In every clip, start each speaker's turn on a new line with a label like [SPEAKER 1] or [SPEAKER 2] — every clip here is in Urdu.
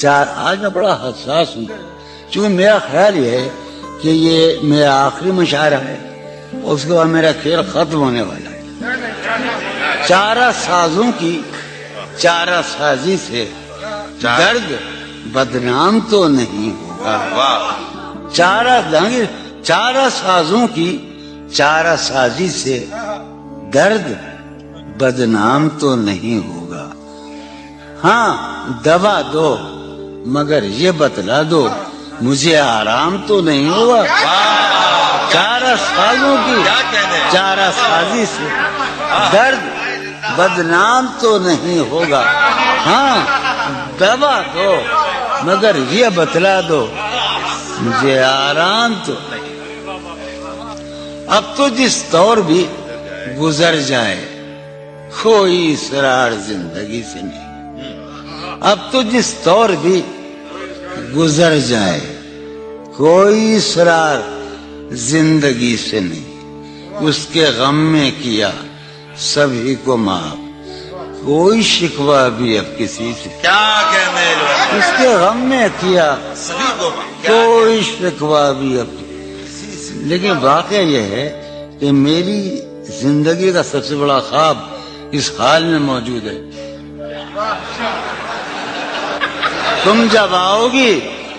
[SPEAKER 1] آج میں بڑا حساس ہوں، چونکہ میرا خیال یہ ہے کہ یہ میرا آخری مشاعرہ ہے، اس کے بعد میرا کھیل ختم ہونے والا ہے۔ چارہ سازوں کی چارہ سازی سے درد بدنام تو نہیں ہوگا۔ چارہ سازوں کی چارہ سازی سے درد بدنام تو نہیں ہوگا۔ ہاں دوا دو مگر یہ بتلا دو مجھے آرام تو نہیں ہوگا۔ چارہ سازوں کی چارہ سازی سے درد بدنام تو نہیں ہوگا۔ ہاں دوا دو مگر یہ بتلا دو مجھے آرام تو نہیں۔ اب تو جس دور بھی گزر جائے کوئی اسرار زندگی سے نہیں۔ اب تو جس دور بھی گزر جائے کوئی اسرار زندگی سے نہیں۔ اس کے غم میں کیا سبھی کو معاف کوئی شکوہ بھی اب کسی سے
[SPEAKER 2] کیا کہنے لگے؟
[SPEAKER 1] اس کے غم میں کیا
[SPEAKER 2] سبھی کو
[SPEAKER 1] کوئی شکوہ بھی اب لیکن واقعہ یہ ہے کہ میری زندگی کا سب سے بڑا خواب اس حال میں موجود ہے۔ تم جب آؤ گی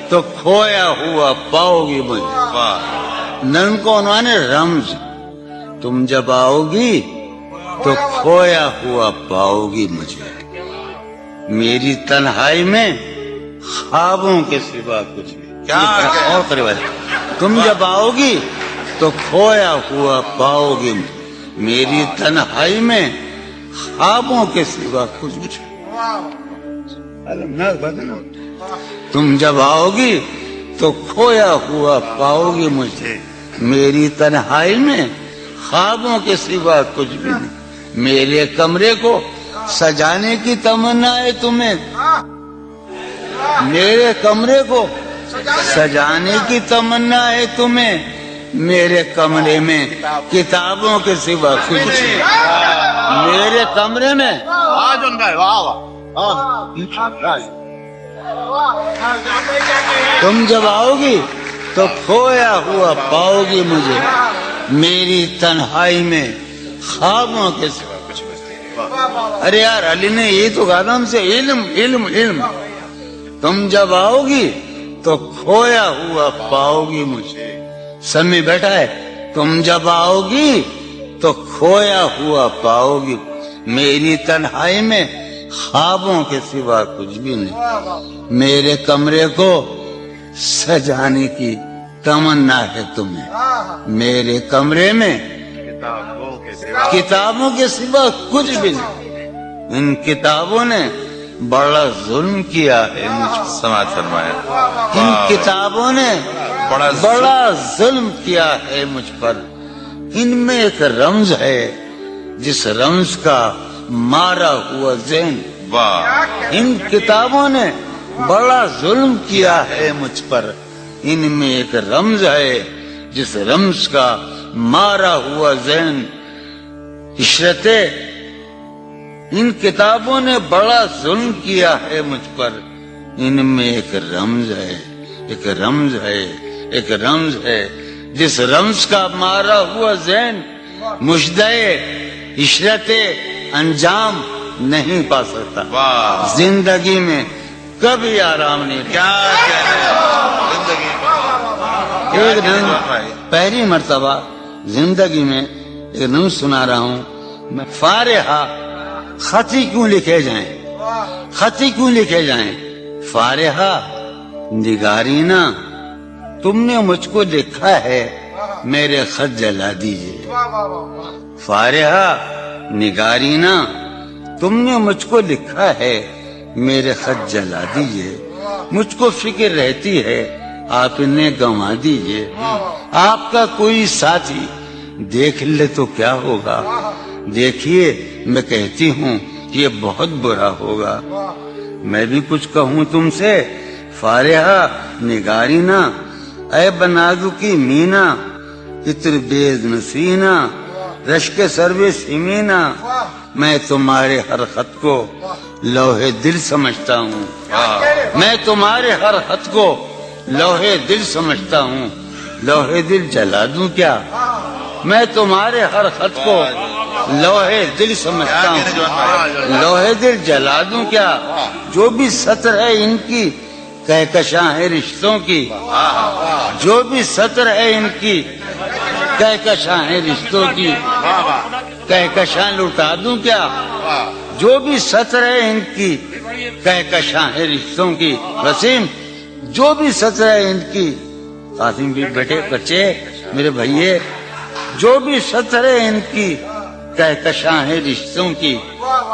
[SPEAKER 1] تو کھویا ہوا پاؤ گی مجھے۔ نن کو انہوں نے رمز، تم جب آؤ گی تو کھویا ہوا پاؤ گی مجھے، میری تنہائی میں خوابوں کے سوا کچھ بھی۔ اور قریب ہے، تم جب آؤ گی تو کھویا ہوا پاؤ گی میری تنہائی میں خوابوں کے سوا کچھ بھی۔ تم جب آؤ گی تو کھویا ہوا پاؤ گی مجھے، میری تنہائی میں خوابوں کے سوا کچھ بھی نہیں۔ میرے کمرے کو سجانے کی تمنا ہے تمہیں، میرے کمرے کو سجانے کی تمنا ہے تمہیں، میرے کمرے میں کتابوں کے سوا کچھ نہیں۔ میرے کمرے میں تم جب آؤ گی تو کھویا ہوا پاؤ گی مجھے، میری تنہائی میں خوابوں کے سوا کچھ نہیں۔ ارے یار علی نے یہ تو کہا ہم سے علم علم علم۔ تم جب آؤ گی تو کھویا ہوا پاؤ گی مجھے، سمی بیٹھا ہے۔ تم جب آؤ گی تو کھویا ہوا پاؤ گی، میری تنہائی میں خوابوں کے سوا کچھ بھی نہیں۔ میرے کمرے کو سجانے کی تمنا ہے تمہیں، میرے کمرے میں کتابوں کے سوا کچھ بھی نہیں۔ ان کتابوں نے بڑا ظلم کیا ہے مجھ پر،
[SPEAKER 2] سماعت فرمایا۔
[SPEAKER 1] ان کتابوں نے بڑا ظلم کیا ہے مجھ پر۔ ان میں ایک رمز ہے جس رمز کا مارا ہوا ذہن۔ ان کتابوں نے بڑا ظلم کیا ہے مجھ پر، ان میں ایک رمز ہے جس رمز کا مارا ہوا ذہن۔ عشرتیں ان کتابوں نے بڑا ظلم کیا ہے مجھ پر، ان میں ایک رمز ہے، ایک رمز ہے، ایک رمز ہے جس رمز کا مارا ہوا ذہن مجدے عشرت انجام نہیں پا سکتا۔ زندگی میں کبھی آرام نہیں۔
[SPEAKER 2] کیا زندگی
[SPEAKER 1] ایک دن پہلی مرتبہ زندگی میں ایک دن سنا رہا ہوں میں، فارحہ خطی کیوں لکھے جائیں، خطی کیوں لکھے جائیں، فارحہ نگارینا تم نے مجھ کو لکھا ہے میرے خط جلا دیجئے۔ فارحہ نگارینا تم نے مجھ کو لکھا ہے میرے خط جلا دیجئے، مجھ کو فکر رہتی ہے آپ انہیں گنوا دیجئے۔ آپ کا کوئی ساتھی دیکھ لے تو کیا ہوگا، دیکھیے میں کہتی ہوں یہ بہت برا ہوگا۔ میں بھی کچھ کہوں تم سے، فارحہ نگارینا اے بنازو کی مینا، اتر بیز نسینا رشک سروے سمینا، میں تمہارے ہر خط کو لوہے دل سمجھتا ہوں، میں تمہارے ہر خط کو لوہے دل سمجھتا ہوں، لوہے دل جلا دوں کیا؟ میں تمہارے ہر خط کو لوہے دل سمجھتا ہوں، لوہے دل جلا دوں کیا؟ جو بھی سطر ہے ان کی کہکشاں ہے رشتوں کی، جو بھی سطر ہے ان کی کہکشاں ہے رشتوں کی، کہکشاں لٹا دوں کیا؟ جو بھی سطر ہے ان کی کہکشاں ہے رشتوں کی۔ وسیم، جو بھی سطر ہے ان کی، قاسم بھی بیٹے بچے میرے بھائیے، جو بھی سطر ہے ان کی کہکشاں ہے رشتوں کی،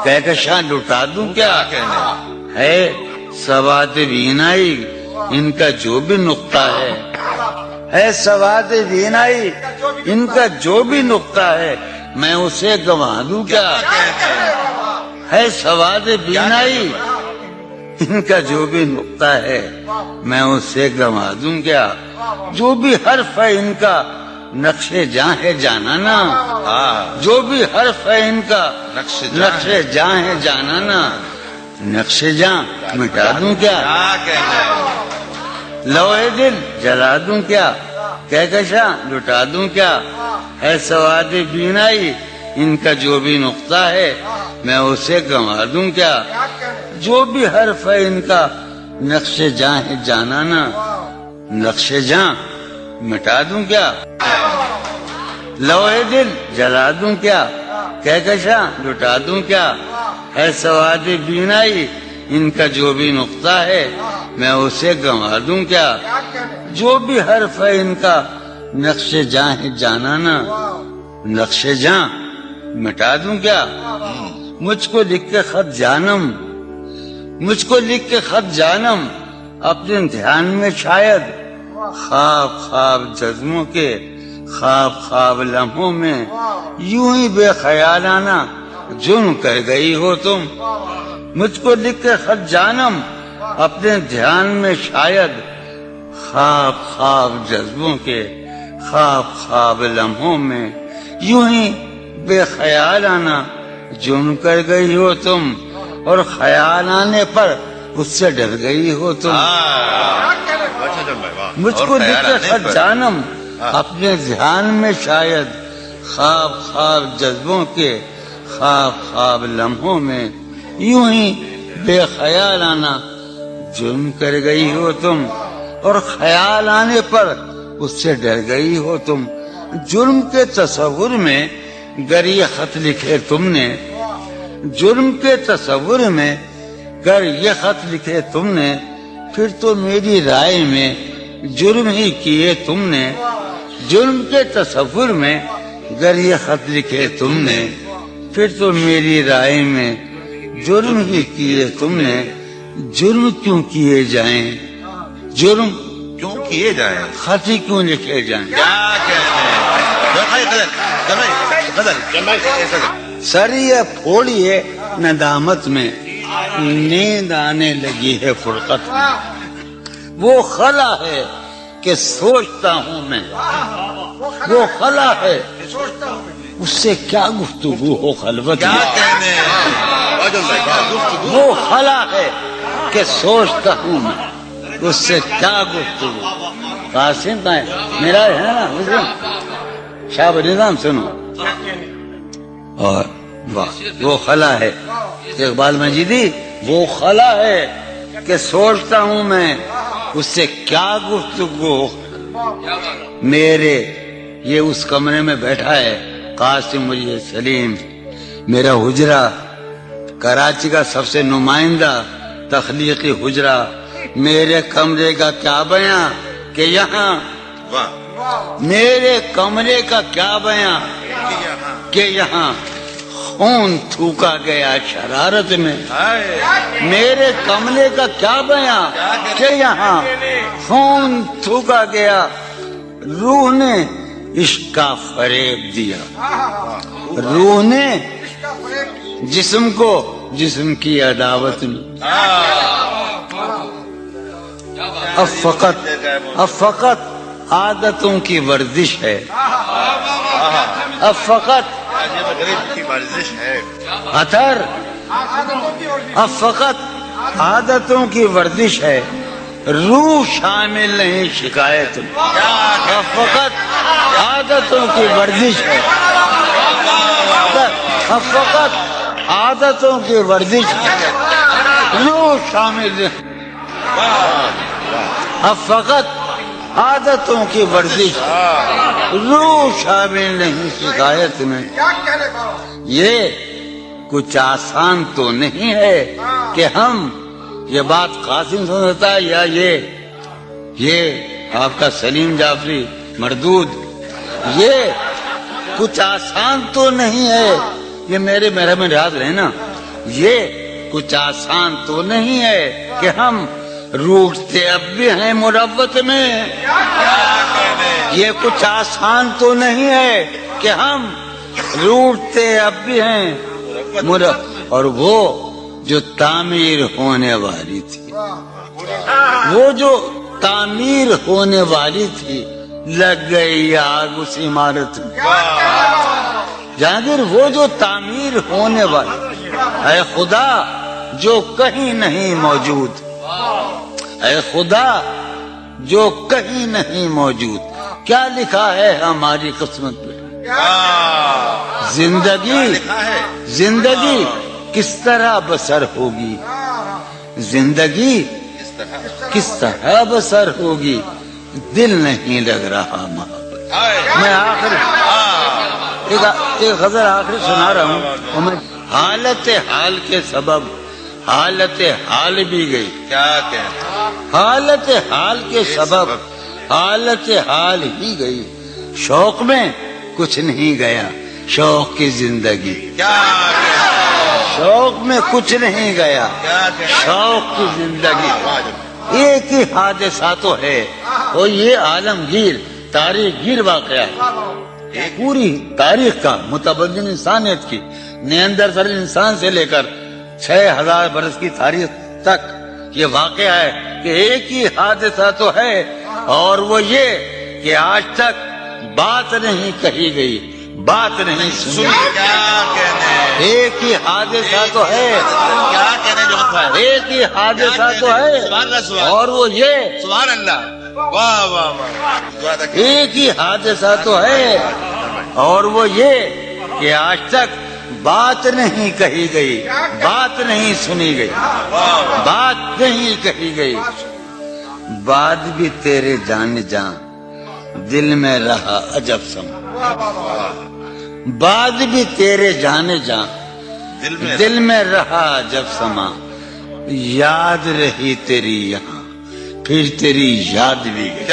[SPEAKER 1] کہکشاں لٹا دوں کیا؟ ہے سواد بینائی ان کا جو بھی نقطہ ہے سواد بینائی ان کا جو بھی نقطہ ہے، میں اسے گنوا دوں کیا؟ ہے سواد بینائی ان کا جو بھی نقطہ ہے، میں اسے گنوا دوں کیا؟ جو بھی حرف ہے ان کا نقش جاں ہے جانانا، جو بھی حرف ہے ان کا نقش جاں ہے جانانا، نقش جاں مٹا دوں کیا؟ لوہے دل جلا دوں کیا؟ کہکشاں لٹا دوں کیا؟ ہے سواد بینائی ان کا جو بھی نقطہ ہے، میں اسے گنوا دوں کیا؟ جو بھی حرف ہے ان کا نقش جاں ہے جانانا، نقش جاں مٹا دوں کیا؟ لوہے دل جلا دوں کیا؟ کہکشاں لٹا دوں کیا؟ ہے سواد بینائی ان کا جو بھی نقطہ ہے، میں اسے گنوا دوں کیا؟ جو بھی حرف ہے ان کا نقش جاں ہے جانانا، نقش جاں مٹا دوں کیا؟ مجھ کو لکھ کے خط جانم، مجھ کو لکھ کے خط جانم، اپنے دھیان میں شاید خواب خواب جذبوں کے، خواب خواب لمحوں میں یوں ہی بے خیالانہ جرم کر گئی ہو تم۔ مجھ کو لکھ کے خط جانم، اپنے دھیان میں شاید خواب خواب جذبوں کے، خواب خواب لمحوں میں یوں ہی بے خیالانہ جرم کر گئی ہو تم، اور خیال آنے پر اس سے ڈر گئی ہو تم۔ مجھ کو لکھ کے خط جانم، اپنے دھیان میں شاید خواب خواب جذبوں کے، خواب خواب لمحوں میں یوں ہی بے خیالانہ جرم کر گئی ہو تم، اور خیال آنے پر اس سے ڈر گئی ہو تم۔ جرم کے تصور میں گر یہ خط لکھے تم نے، جرم کے تصور میں گر یہ خط لکھے تم نے، پھر تو میری رائے میں جرم ہی کیے تم نے۔ جرم کے تصور میں گر یہ خط لکھے تم نے، پھر تو میری رائے میں جرم ہی کیے تم نے۔ جرم کیوں کیے جائیں، جرم
[SPEAKER 2] کیوں کیے جائیں،
[SPEAKER 1] خط ہی کیوں لکھے جائیں؟
[SPEAKER 2] کیا کہتے ہیں؟
[SPEAKER 1] سر یہ پھوڑیے ندامت میں، نیند آنے لگی ہے فرقت میں، وہ خلا ہے کہ سوچتا ہوں میں، وہ خلا ہے اس سے کیا گفتگو ہو خلوت
[SPEAKER 2] کیا
[SPEAKER 1] میں،
[SPEAKER 2] کہنے ہیں؟
[SPEAKER 1] وہ خلا ہے کہ سوچتا ہوں میں، اس سے کیا گفتگو۔ قاسم کا ہے میرا ہے نا شاہ نظام سنو، اور وہ خلا ہے اقبال مجیدی، وہ خلا ہے کہ سوچتا ہوں میں، اس سے کیا گفتگو۔ میرے یہ اس کمرے میں بیٹھا ہے قاسم مجید سلیم، میرا حجرہ کراچی کا سب سے نمائندہ تخلیقی حجرہ، میرے کمرے کا کیا بیاں کہ یہاں، میرے کمرے کا کیا بیاں کہ یہاں خون تھوکا گیا شرارت میں، میرے کمرے کا کیا بیاں کہ یہاں خون تھوکا گیا، روح نے عشق کا فریب دیا، روح نے جسم کو جسم کی عداوت میں۔ اب فقط عادتوں کی ورزش ہے، اب فقط
[SPEAKER 2] یہ مغرب کی ورزش ہے.
[SPEAKER 1] اثر اب فقط عادتوں کی ورزش ہے، روح شامل نہیں شکایت میں. اب فقط عادتوں کی ورزش ہے، اب فقط عادتوں کی ورزش ہے، روح شامل نہیں. اب فقط عادتوں کی ورزش، روح شامل نہیں شکایت میں. یہ کچھ آسان تو نہیں ہے کہ ہم، یہ بات قاسم سمجھتا ہے یا یہ آپ کا سلیم جعفری مردود، یہ کچھ آسان تو نہیں ہے. یہ میرے محرم ریاض رہنا، یہ کچھ آسان تو نہیں ہے کہ ہم روٹتے اب بھی ہیں مروت میں. یہ کچھ آسان تو نہیں ہے کہ ہم روٹتے اب بھی ہیں اور وہ جو تعمیر ہونے والی تھی، وہ جو تعمیر ہونے والی تھی، لگ گئی آگ اس عمارت میں. جہانگیر وہ جو تعمیر ہونے والی، اے خدا جو کہیں نہیں موجود، اے خدا جو کہیں نہیں موجود، کیا لکھا ہے ہماری قسمت میں؟ زندگی کس طرح بسر ہوگی، زندگی کس طرح بسر ہوگی، دل نہیں لگ رہا محبت. میں آخر ایک غزل آخری سنا رہا ہوں. حالت حال کے سبب حالت حال بھی گئی.
[SPEAKER 2] کیا کہ
[SPEAKER 1] حالت حال کے سبب حالت حال ہی گئی. شوق میں کچھ نہیں گیا، شوق کی زندگی. شوق میں کچھ نہیں گیا، شوق کی زندگی. ایک ہی حادثہ تو ہے، اور یہ عالمگیر تاریخ گیر واقعہ ہے. پوری تاریخ کا متبدل انسانیت کی، نیاندرتال انسان سے لے کر 6000 برس کی تاریخ تک یہ واقعہ ہے کہ ایک ہی حادثہ تو ہے، اور وہ یہ کہ آج تک بات نہیں کہی گئی، بات نہیں سنی. ایک ہی حادثہ تو ہے،
[SPEAKER 2] کیا کہنے جو
[SPEAKER 1] ایک ہی حادثہ تو ہے، اور وہ یہ
[SPEAKER 2] سبحان اللہ. واہ واہ واہ.
[SPEAKER 1] ایک ہی حادثہ تو ہے، اور وہ یہ کہ آج تک بات نہیں کہی گئی، بات نہیں سنی گئی، بات نہیں کہی گئی. بات بھی تیرے جان جان دل میں رہا عجب سما. بات بھی تیرے جانے جان دل میں رہا عجب سما. یاد رہی تیری یہاں پھر تیری یاد بھی گئی.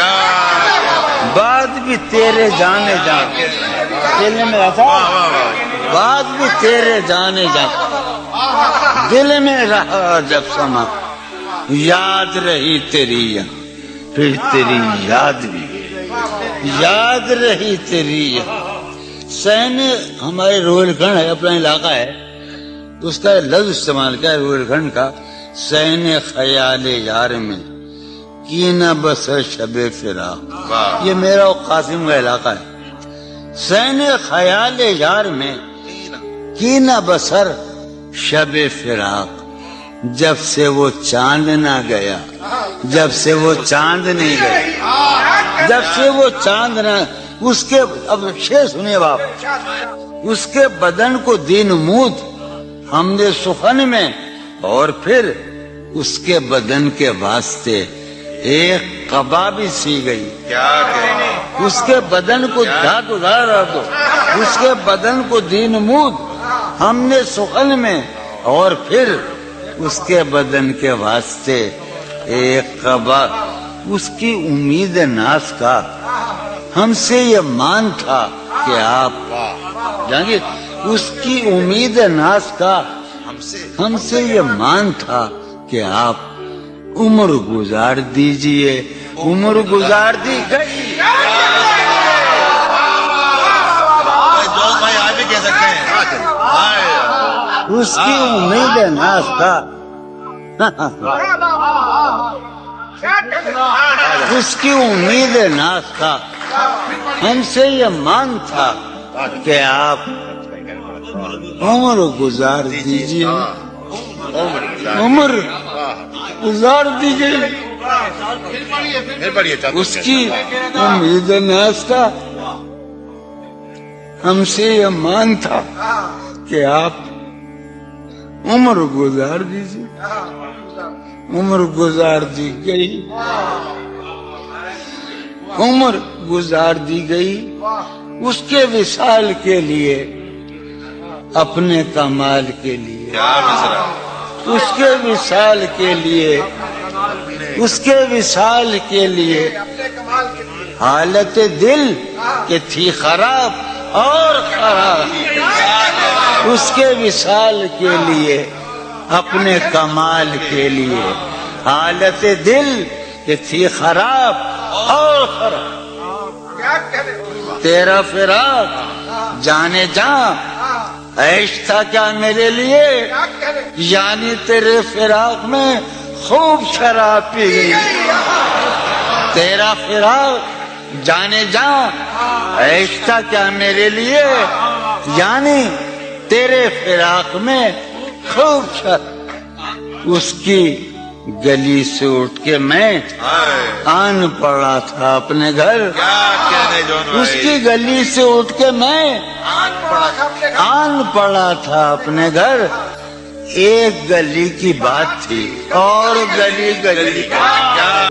[SPEAKER 1] بات بھی تیرے جانے جان دل میں رہا، بات بھی تیرے جانے جان دل میں رہا عجب سما. یاد رہی تیری یہاں پھر تیری یاد بھی گئی. یاد رہی تیری یہاں. سین ہمارے روہیل کھنڈ ہے، اپنا علاقہ ہے، اس کا لفظ استعمال کیا ہے روہیل کھنڈ کا. سین خیال یار میں کی نہ بس شب فراق. یہ میرا اور قاسم کا علاقہ ہے. سین خیال یار میں کی نہ بسر شب فراق. جب سے وہ چاند نہ گیا، جب سے وہ چاند نہیں گیا، جب سے وہ چاند نہ، اس کے، اب شعر سنیے باپ، اس کے بدن کو دی نمود ہم نے سخن میں، اور پھر اس کے بدن کے واسطے ایک قبا بھی سی گئی. اس کے بدن کو اس کے بدن کو دی نمود ہم نے سخن میں، اور پھر اس کے بدن کے واسطے ایک قبا. اس کی امید ناز کا ہم سے یہ مان تھا کہ آپ جانگیر، اس کی امید ناز کا ہم سے یہ مان تھا کہ آپ عمر گزار دیجئے. عمر گزار دی گئی.
[SPEAKER 2] بھائی آپ بھی کہہ سکتے ہیں.
[SPEAKER 1] اس کی امید ناز کا اس کی امید ناز کا ہم سے یہ مان تھا کہ آپ عمر گزار دیجیے،
[SPEAKER 2] ہاں، عمر گزار
[SPEAKER 1] عمر
[SPEAKER 2] ہاں،
[SPEAKER 1] گزار دیجیے.
[SPEAKER 2] پھر پڑھیے چاچا.
[SPEAKER 1] اس کی امید ناستہ ہم سے یہ مان تھا کہ آپ عمر گزار دیجیے. عمر گزار دی گئی، عمر گزار دی گئی اس کے وصال کے لیے، اپنے کمال کے لیے،
[SPEAKER 2] کیا مصرع.
[SPEAKER 1] اس کے وصال کے لیے، اس کے وصال کے لیے حالت دل کہ تھی خراب اور خراب، اس کے وصال کے لیے، اپنے کمال کے لیے حالت دل کہ تھی خراب اور خراب. تیرا فراق جانے جاں عیش تھا کیا میرے لیے، یعنی تیرے فراق میں خوب شراب پی گئی. تیرا فراق جانے جاں عیش تھا کیا میرے لیے، یعنی تیرے فراق میں خوب شراب. اس کی گلی سے اٹھ کے میں آن پڑا تھا اپنے گھر.
[SPEAKER 2] کیا کہنے جون بھائی.
[SPEAKER 1] اس کی گلی سے اٹھ کے میں آن پڑا تھا اپنے گھر. ایک گلی کی بات تھی اور گلی گلی
[SPEAKER 2] کیا